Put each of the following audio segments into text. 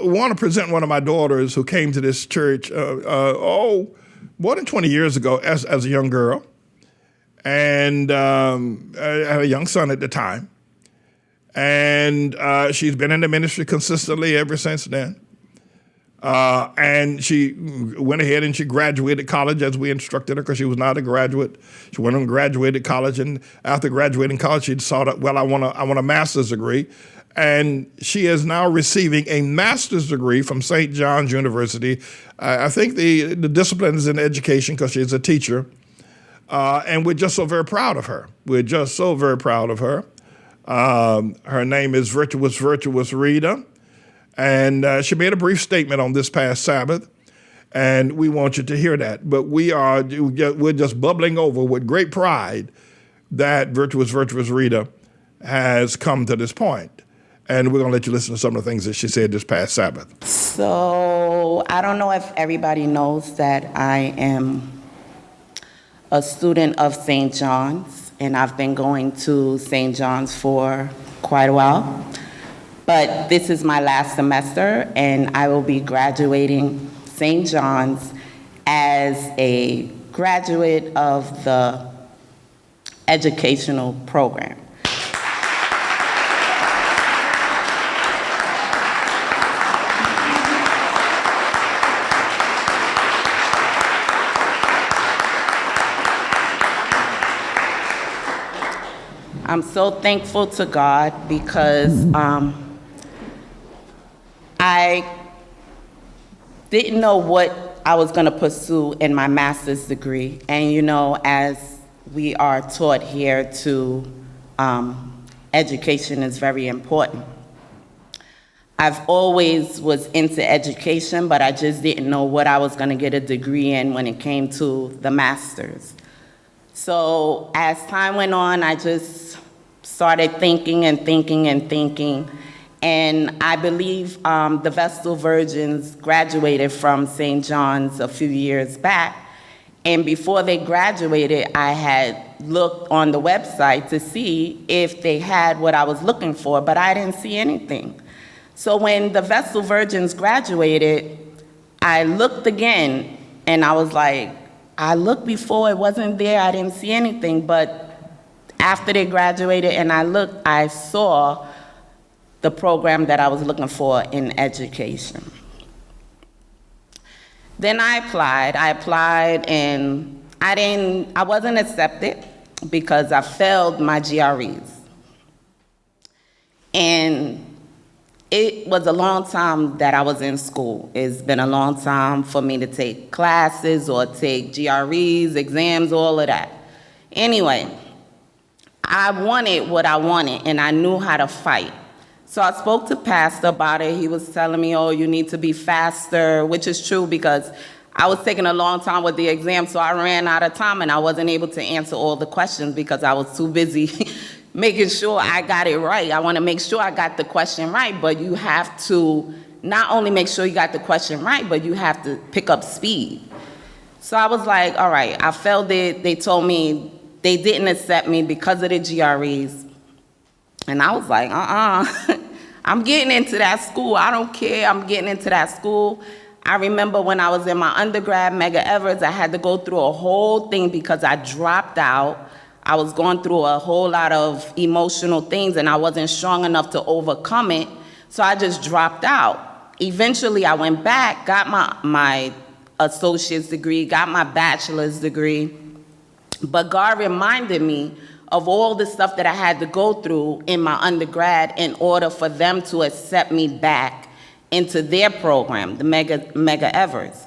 want to present one of my daughters who came to this church, more than 20 years ago as a young girl. And I had a young son at the time. And she's been in the ministry consistently ever since then. And she went ahead and she graduated college as we instructed her because she was not a graduate. She went and graduated college, and after graduating college, she decided, well, I want a master's degree. And she is now receiving a master's degree from St. John's University. I think the discipline is in education because she's a teacher. And we're just so very proud of her. We're just so very proud of her. Her name is Virtuous Rita. And she made a brief statement on this past Sabbath, and we want you to hear that. But we're just bubbling over with great pride that Virtuous Rita has come to this point. And we're going to let you listen to some of the things that she said this past Sabbath. So I don't know if everybody knows that I am a student of St. John's, and I've been going to St. John's for quite a while. But this is my last semester, and I will be graduating St. John's as a graduate of the educational program. I'm so thankful to God because I didn't know what I was going to pursue in my master's degree. And you know, as we are taught here to, education is very important. I've always was into education, but I just didn't know what I was going to get a degree in when it came to the master's. So as time went on, I just started thinking. And I believe the Vestal Virgins graduated from St. John's a few years back. And before they graduated, I had looked on the website to see if they had what I was looking for, but I didn't see anything. So when the Vestal Virgins graduated, I looked again, and I was like, I looked before, it wasn't there, I didn't see anything, but after they graduated and I looked, I saw the program that I was looking for in education. Then I applied and I wasn't accepted because I failed my GREs. And it was a long time that I was in school. It's been a long time for me to take classes or take GREs, exams, all of that. Anyway, I wanted what I wanted and I knew how to fight. So I spoke to Pastor about it. He was telling me, oh, you need to be faster, which is true because I was taking a long time with the exam, so I ran out of time and I wasn't able to answer all the questions because I was too busy making sure I got it right. I want to make sure I got the question right, but you have to not only make sure you got the question right, but you have to pick up speed. So I was like, all right, I failed it. They told me they didn't accept me because of the GREs. And I was like, I'm getting into that school. I don't care. I'm getting into that school. I remember when I was in my undergrad, Mega Evers, I had to go through a whole thing because I dropped out. I was going through a whole lot of emotional things and I wasn't strong enough to overcome it. So I just dropped out. Eventually I went back, got my associate's degree, got my bachelor's degree. But God reminded me of all the stuff that I had to go through in my undergrad in order for them to accept me back into their program, the Mega Evers.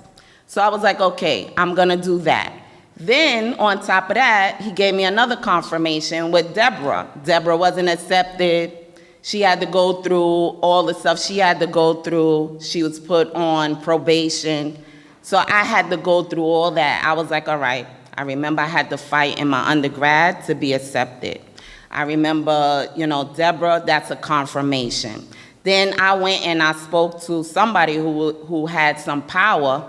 So I was like, okay, I'm gonna do that. Then on top of that, he gave me another confirmation with Deborah. Deborah wasn't accepted. She had to go through all the stuff she had to go through. She was put on probation. So I had to go through all that. I was like, all right. I remember I had to fight in my undergrad to be accepted. I remember, Deborah, that's a confirmation. Then I went and I spoke to somebody who had some power,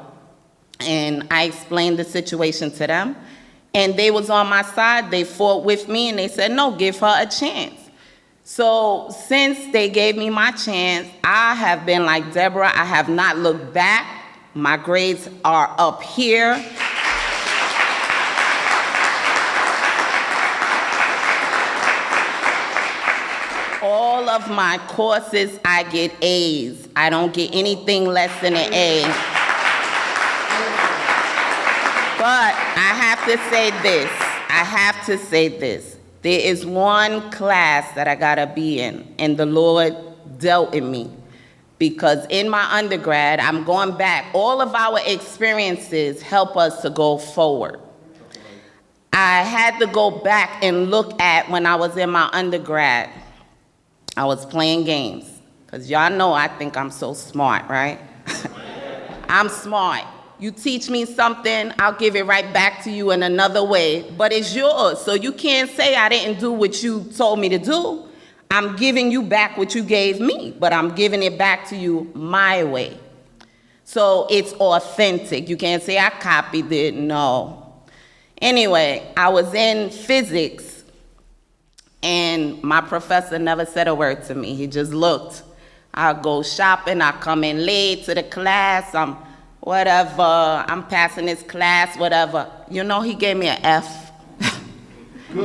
and I explained the situation to them, and they was on my side. They fought with me, and they said, no, give her a chance. So since they gave me my chance, I have been like Deborah. I have not looked back. My grades are up here. All of my courses, I get A's. I don't get anything less than an A. But I have to say this. There is one class that I gotta be in, and the Lord dealt with me. Because in my undergrad, I'm going back. All of our experiences help us to go forward. I had to go back and look at when I was in my undergrad. I was playing games. Because y'all know I think I'm so smart, right? I'm smart. You teach me something, I'll give it right back to you in another way, but it's yours. So you can't say I didn't do what you told me to do. I'm giving you back what you gave me, but I'm giving it back to you my way. So it's authentic. You can't say I copied it, no. Anyway, I was in physics, and my professor never said a word to me. He just looked. I'll go shopping, I come in late to the class, whatever, I'm passing this class, whatever. You know, he gave me an F.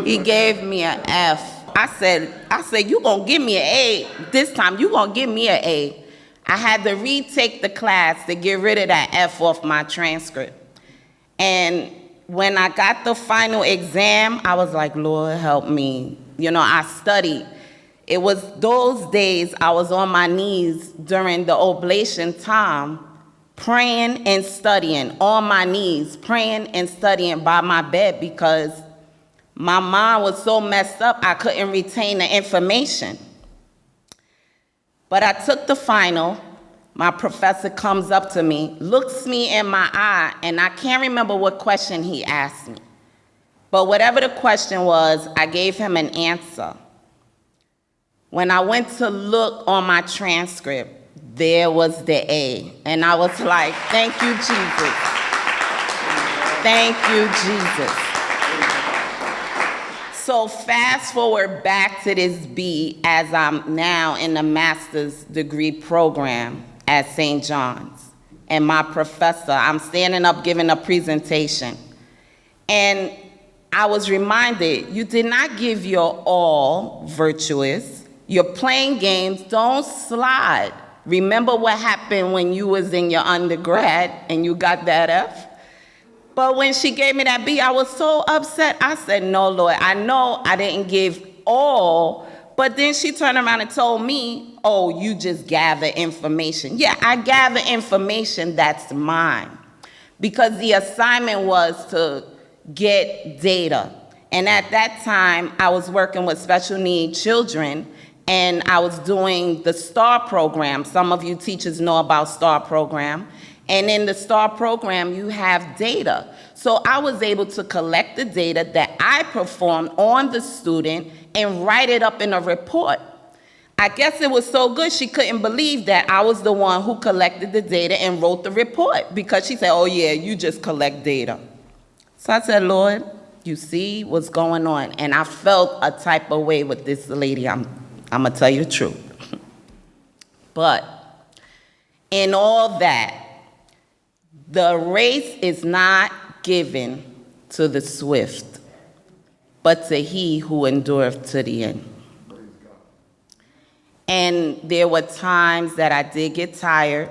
He gave me an F. I said, you gonna give me an A. This time, you gonna give me an A. I had to retake the class to get rid of that F off my transcript. And when I got the final exam, I was like, Lord, help me. You know, I studied. It was those days I was on my knees during the oblation time, praying and studying, on my knees, praying and studying by my bed because my mind was so messed up I couldn't retain the information. But I took the final. My professor comes up to me, looks me in my eye, and I can't remember what question he asked me. But whatever the question was, I gave him an answer. When I went to look on my transcript, there was the A. And I was like, thank you, Jesus. Thank you, Jesus. So fast forward back to this B as I'm now in the master's degree program at St. John's. And my professor, I'm standing up giving a presentation. And I was reminded, you did not give your all, Virtuous. You're playing games, don't slide. Remember what happened when you was in your undergrad and you got that F? But when she gave me that B, I was so upset. I said, no, Lord, I know I didn't give all, but then she turned around and told me, oh, you just gather information. Yeah, I gather information that's mine because the assignment was to get data. And at that time, I was working with special needs children, and I was doing the STAR program. Some of you teachers know about STAR program. And in the STAR program, you have data. So I was able to collect the data that I performed on the student and write it up in a report. I guess it was so good she couldn't believe that I was the one who collected the data and wrote the report because she said, oh yeah, you just collect data. So I said, Lord, you see what's going on. And I felt a type of way with this lady. I'm gonna tell you the truth. But in all that, the race is not given to the swift, but to he who endureth to the end. And there were times that I did get tired.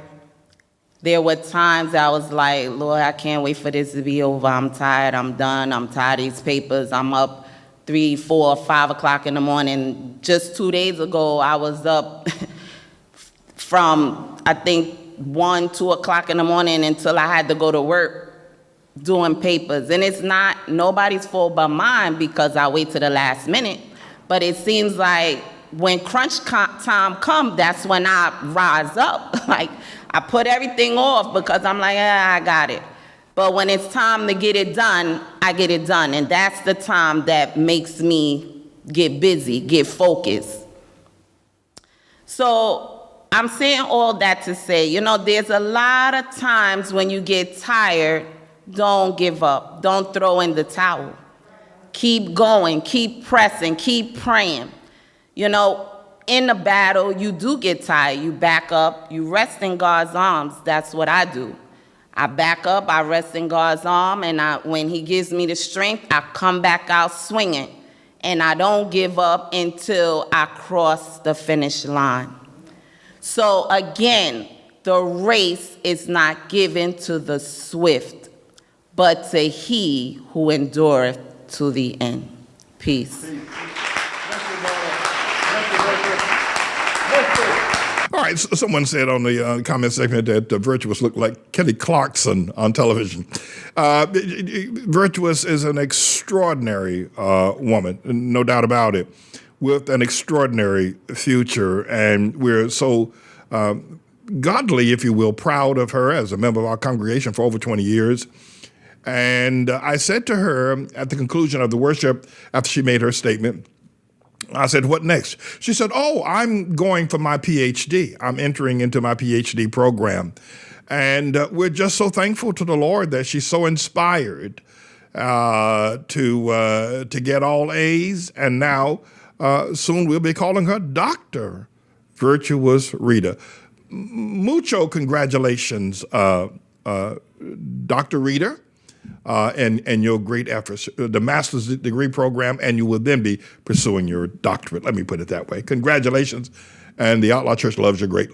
There were times I was like, Lord, I can't wait for this to be over. I'm tired, I'm done, I'm tired of these papers. I'm up 3, 4, 5 o'clock in the morning. Just 2 days ago, I was up from, I think, 1, 2 o'clock in the morning until I had to go to work doing papers. And it's not nobody's fault but mine because I wait to the last minute. But it seems like when crunch time comes, that's when I rise up. Like, I put everything off because I'm like, I got it. But when it's time to get it done, I get it done. And that's the time that makes me get busy, get focused. So I'm saying all that to say, you know, there's a lot of times when you get tired, don't give up. Don't throw in the towel. Keep going, keep pressing, keep praying. You know, in the battle, you do get tired. You back up, you rest in God's arms. That's what I do. I back up, I rest in God's arm, and when he gives me the strength, I come back out swinging. And I don't give up until I cross the finish line. So again, the race is not given to the swift, but to he who endureth to the end. Peace. All right, so someone said on the comment section that Virtuous looked like Kelly Clarkson on television. Virtuous is an extraordinary woman, no doubt about it, with an extraordinary future, and we're so godly, if you will, proud of her as a member of our congregation for over 20 years. And I said to her at the conclusion of the worship, after she made her statement, I said, what next? She said, I'm going for my PhD. I'm entering into my PhD program. And we're just so thankful to the Lord that she's so inspired to get all A's. And now soon we'll be calling her Dr. Virtuous Rita. Mucho congratulations, Dr. Rita. And your great efforts, the master's degree program, and you will then be pursuing your doctorate. Let me put it that way. Congratulations, and the ATLAH Church loves you greatly.